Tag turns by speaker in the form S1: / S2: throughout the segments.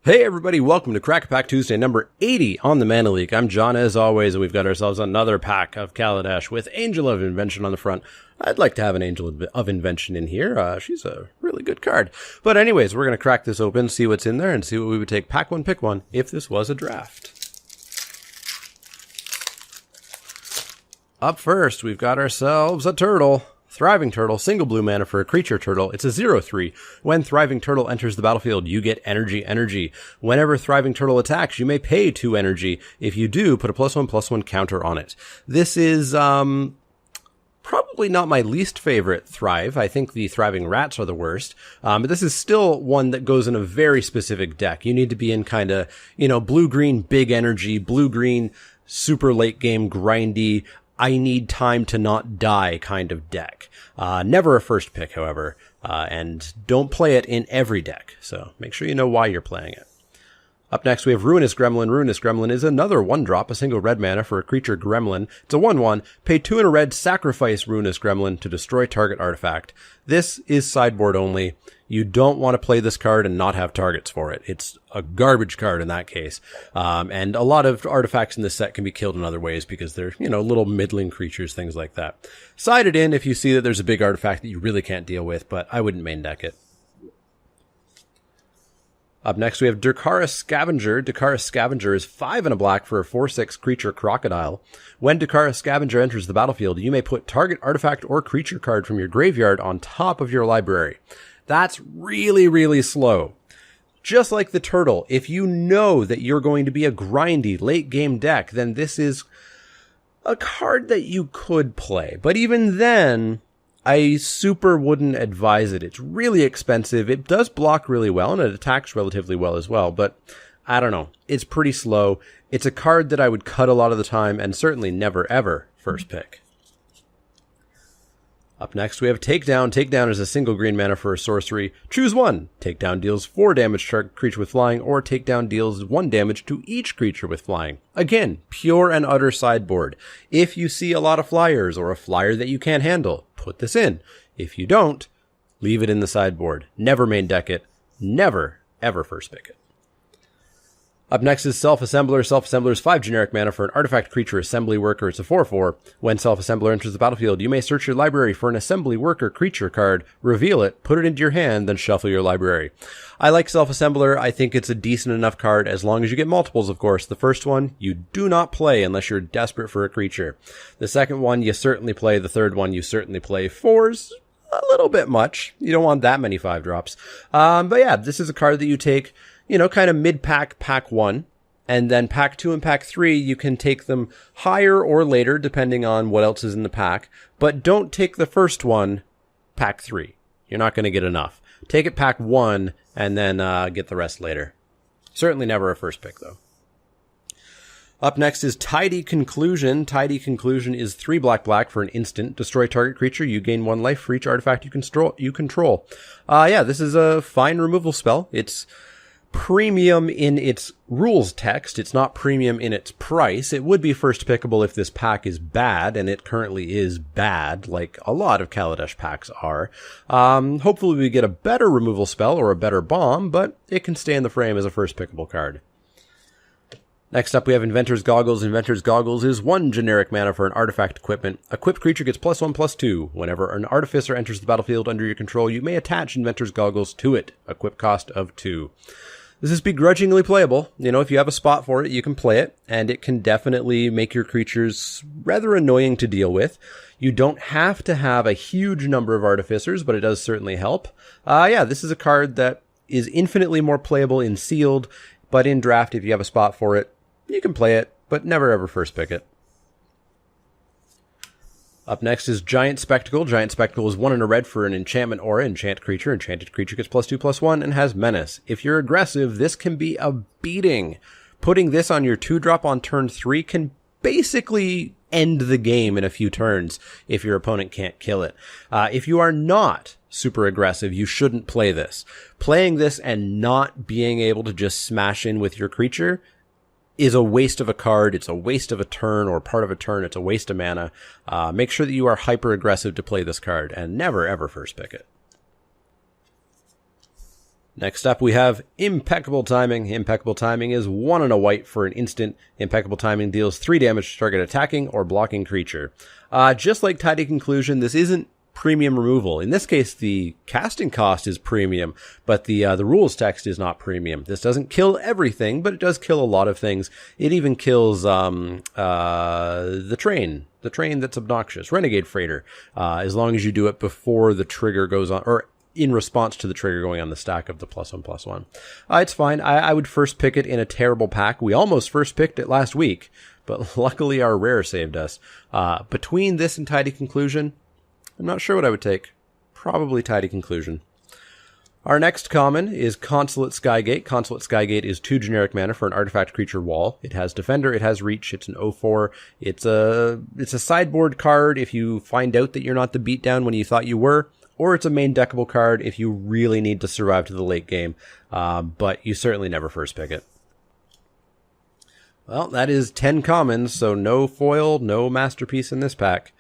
S1: Hey everybody, welcome to Crack Pack Tuesday number 80 on the Mana League. I'm John as always, and we've got ourselves another pack of Kaladesh with Angel of Invention on the front. I'd like to have an Angel of Invention in here. She's a really good card. But anyways, we're going to crack this open, see what's in there, and see what we would take pack one, pick one, if this was a draft. Up first, we've got ourselves a turtle. Thriving Turtle, single blue mana for a creature turtle. It's a 0/3. When Thriving Turtle enters the battlefield, you get energy. Whenever Thriving Turtle attacks, you may pay 2 energy. If you do, put a +1/+1 counter on it. This is probably not my least favorite Thrive. I think the Thriving Rats are the worst. But this is still one that goes in a very specific deck. You need to be in kind of, blue-green big energy, blue-green super late game grindy, I need time to not die kind of deck. Never a first pick, however, and don't play it in every deck, so make sure you know why you're playing it. Up next, we have Ruinous Gremlin. Ruinous Gremlin is another 1-drop, a single red mana for a creature gremlin. It's a 1/1. Pay 2 and a red, sacrifice Ruinous Gremlin to destroy target artifact. This is sideboard only. You don't want to play this card and not have targets for it. It's a garbage card in that case. And a lot of artifacts in this set can be killed in other ways because they're, little middling creatures, things like that. Side it in if you see that there's a big artifact that you really can't deal with, but I wouldn't main deck it. Up next, we have Dakara Scavenger. Dakara Scavenger is 5 and a black for a 4/6 creature crocodile. When Dakara Scavenger enters the battlefield, you may put target artifact or creature card from your graveyard on top of your library. That's really, really slow. Just like the turtle, if you know that you're going to be a grindy late game deck, then this is a card that you could play. But even then, I super wouldn't advise it. It's really expensive. It does block really well, and it attacks relatively well as well. But I don't know. It's pretty slow. It's a card that I would cut a lot of the time, and certainly never, ever first pick. Up next, we have Takedown. Takedown is a single green mana for a sorcery. Choose one. Takedown deals 4 damage to a creature with flying, or Takedown deals 1 damage to each creature with flying. Again, pure and utter sideboard. If you see a lot of flyers, or a flyer that you can't handle, put this in. If you don't, leave it in the sideboard. Never main deck it. Never, ever first pick it. Up next is Self-Assembler. Self-Assembler is 5 generic mana for an artifact creature assembly worker. It's a 4/4. When Self-Assembler enters the battlefield, you may search your library for an assembly worker creature card, reveal it, put it into your hand, then shuffle your library. I like Self-Assembler. I think it's a decent enough card, as long as you get multiples, of course. The first one, you do not play unless you're desperate for a creature. The second one, you certainly play. The third one, you certainly play. 4's a little bit much. You don't want that many 5-drops. But yeah, this is a card that you take, kind of mid-pack, pack 1, and then pack 2 and pack 3, you can take them higher or later, depending on what else is in the pack, but don't take the first one, pack 3. You're not going to get enough. Take it pack 1, and then get the rest later. Certainly never a first pick, though. Up next is Tidy Conclusion. Tidy Conclusion is 3 black for an instant. Destroy target creature. You gain 1 life for each artifact you control. Yeah, this is a fine removal spell. It's premium in its rules text. It's not premium in its price. It would be first pickable if this pack is bad, and it currently is bad, like a lot of Kaladesh packs are. Hopefully we get a better removal spell or a better bomb, but it can stay in the frame as a first pickable card. Next up, we have Inventor's Goggles. Inventor's Goggles is 1 generic mana for an artifact equipment. Equipped creature gets +1/+2. Whenever an artificer enters the battlefield under your control, you may attach Inventor's Goggles to it. Equip cost of 2. This is begrudgingly playable. If you have a spot for it, you can play it, and it can definitely make your creatures rather annoying to deal with. You don't have to have a huge number of artificers, but it does certainly help. Yeah, this is a card that is infinitely more playable in sealed, but in draft, if you have a spot for it, you can play it, but never ever first pick it. Up next is Giant Spectacle. Giant Spectacle is 1 and a red for an enchantment aura. Enchant creature. Enchanted creature gets +2/+1 and has menace. If you're aggressive, this can be a beating. Putting this on your 2-drop on turn 3 can basically end the game in a few turns if your opponent can't kill it. If you are not super aggressive, you shouldn't play this. Playing this and not being able to just smash in with your creature is a waste of a card. It's a waste of a turn or part of a turn. It's a waste of mana. Make sure that you are hyper aggressive to play this card and never ever first pick it. Next up, we have Impeccable Timing. Impeccable Timing is 1 and a white for an instant. Impeccable Timing deals 3 damage to target attacking or blocking creature. Just like Tidy Conclusion, this isn't premium removal. In this case, the casting cost is premium, but the rules text is not premium. This doesn't kill everything, but it does kill a lot of things. It even kills the train that's obnoxious, Renegade Freighter, as long as you do it before the trigger goes on, or in response to the trigger going on the stack of the +1/+1. It's fine. I would first pick it in a terrible pack. We almost first picked it last week, but luckily our rare saved us. Between this and Tidy Conclusion, I'm not sure what I would take. Probably Tidy Conclusion. Our next common is Consulate Skygate. Consulate Skygate is 2 generic mana for an artifact creature wall. It has Defender, it has Reach, it's an 0/4. It's a sideboard card if you find out that you're not the beatdown when you thought you were, or it's a main deckable card if you really need to survive to the late game, but you certainly never first pick it. Well, that is 10 commons, so no foil, no masterpiece in this pack.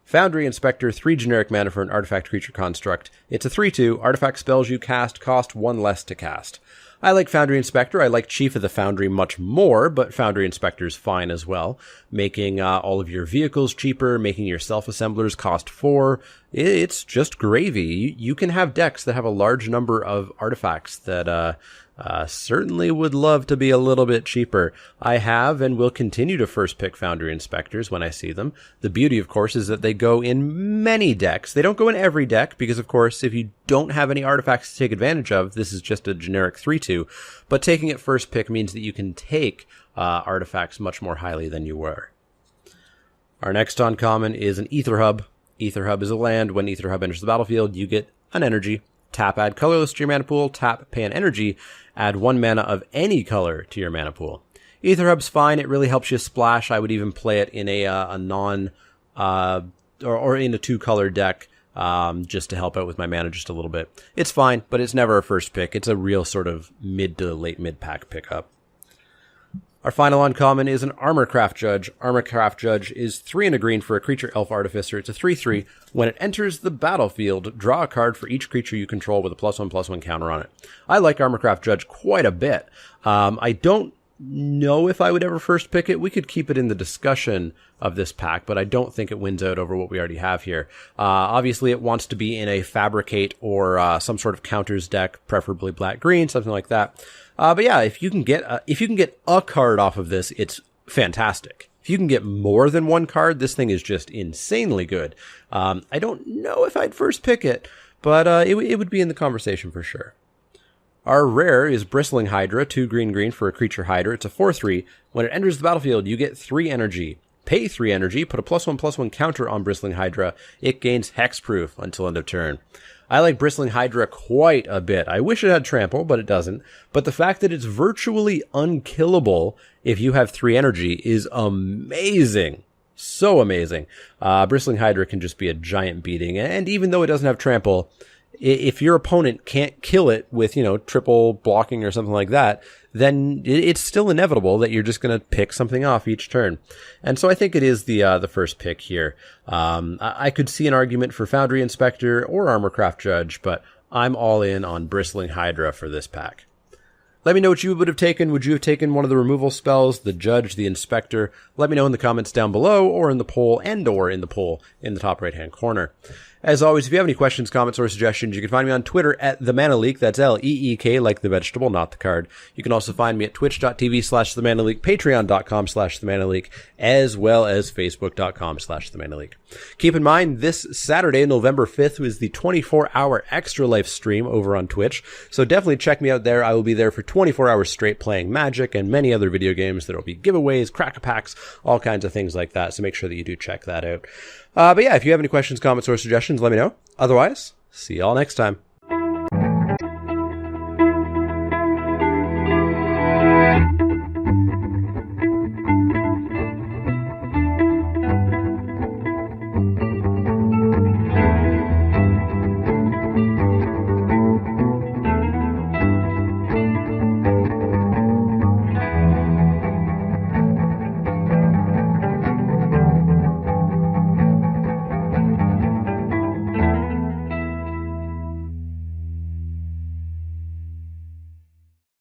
S1: Foundry Inspector, 3 generic mana for an artifact creature construct. It's a 3/2. Artifact spells you cast cost 1 less to cast. I like Foundry Inspector. I like Chief of the Foundry much more, but Foundry Inspector is fine as well. Making all of your vehicles cheaper, making your self-assemblers cost 4. It's just gravy. You can have decks that have a large number of artifacts that certainly would love to be a little bit cheaper. I have and will continue to first pick Foundry Inspectors when I see them. The beauty, of course, is that they go in many decks. They don't go in every deck because, of course, if you don't have any artifacts to take advantage of, this is just a generic 3/2. But taking it first pick means that you can take artifacts much more highly than you were. Our next uncommon is an Ether Hub. Ether Hub is a land. When Ether Hub enters the battlefield, you get an energy. Tap, add colorless to your mana pool. Tap, pay an energy. Add 1 mana of any color to your mana pool. Ether Hub's fine. It really helps you splash. I would even play it in a non or in a 2-color deck just to help out with my mana just a little bit. It's fine, but it's never a first pick. It's a real sort of mid to late mid pack pickup. Our final uncommon is an Armorcraft Judge. Armorcraft Judge is 3 and a green for a creature Elf Artificer. It's a 3/3. When it enters the battlefield, draw a card for each creature you control with a +1/+1 counter on it. I like Armorcraft Judge quite a bit. I don't know if I would ever first pick it. We could keep it in the discussion of this pack, but I don't think it wins out over what we already have here. Obviously, it wants to be in a Fabricate or some sort of counters deck, preferably black-green, something like that. But yeah, if you can get a card off of this, it's fantastic. If you can get more than 1 card, this thing is just insanely good. I don't know if I'd first pick it, but it would be in the conversation for sure. Our rare is Bristling Hydra, 2 green for a creature Hydra. It's a 4/3. When it enters the battlefield, you get 3 energy. Pay 3 energy, put a +1/+1 counter on Bristling Hydra. It gains hexproof until end of turn. I like Bristling Hydra quite a bit. I wish it had trample, but it doesn't. But the fact that it's virtually unkillable if you have 3 energy is amazing. So amazing. Bristling Hydra can just be a giant beating. And even though it doesn't have trample, if your opponent can't kill it with, triple blocking or something like that, then it's still inevitable that you're just going to pick something off each turn. And so I think it is the first pick here. I could see an argument for Foundry Inspector or Armorcraft Judge, but I'm all in on Bristling Hydra for this pack. Let me know what you would have taken. Would you have taken one of the removal spells, the Judge, the Inspector? Let me know in the comments down below or in the poll or in the poll in the top right-hand corner. As always, if you have any questions, comments, or suggestions, you can find me on Twitter at TheManaLeak. That's L-E-E-K, like the vegetable, not the card. You can also find me at twitch.tv/TheManaLeak, patreon.com/TheManaLeak, as well as facebook.com/TheManaLeak. Keep in mind, this Saturday, November 5th, is the 24-hour Extra Life stream over on Twitch, so definitely check me out there. I will be there for 24 hours straight playing Magic and many other video games. There will be giveaways, crack-a-packs, all kinds of things like that, so make sure that you do check that out. But yeah, if you have any questions, comments, or suggestions, let me know. Otherwise, see y'all next time.